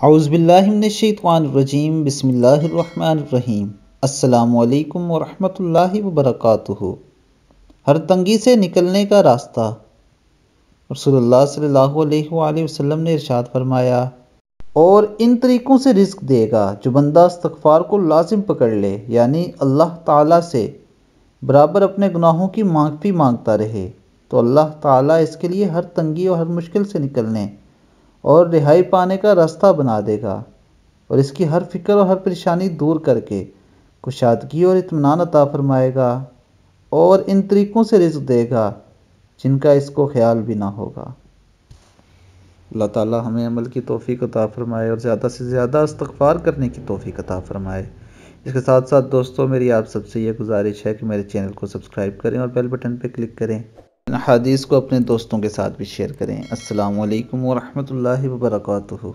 اعوذ باللہ من الشیطان الرجیم، بسم اللہ الرحمن الرحیم۔ السلام علیکم ورحمۃ اللہ وبرکاتہ۔ ہر تنگی سے نکلنے کا راستہ۔ رسول اللہ صلی اللہ علیہ وآلہ وسلم نے ارشاد فرمایا، اور ان طریقوں سے رزق دے گا جو بندہ استغفار کو لازم پکڑ لے، یعنی اللہ تعالیٰ سے برابر اپنے گناہوں کی معافی مانگتا رہے، تو اللہ تعالیٰ اس کے لیے ہر تنگی اور ہر مشکل سے نکلنے اور رہائی پانے کا راستہ بنا دے گا، اور اس کی ہر فکر اور ہر پریشانی دور کر کے کشادگی اور اطمینان عطا فرمائے گا، اور ان طریقوں سے رزق دے گا جن کا اس کو خیال بھی نہ ہوگا۔ اللہ تعالیٰ ہمیں عمل کی توفیق عطا فرمائے اور زیادہ سے زیادہ استغفار کرنے کی توفیق عطا فرمائے۔ اس کے ساتھ ساتھ دوستوں، میری آپ سب سے یہ گزارش ہے کہ میرے چینل کو سبسکرائب کریں اور بیل بٹن پہ کلک کریں۔ حدیث کو اپنے دوستوں کے ساتھ بھی شیئر کریں۔ السلام علیکم ورحمۃ اللہ وبرکاتہ۔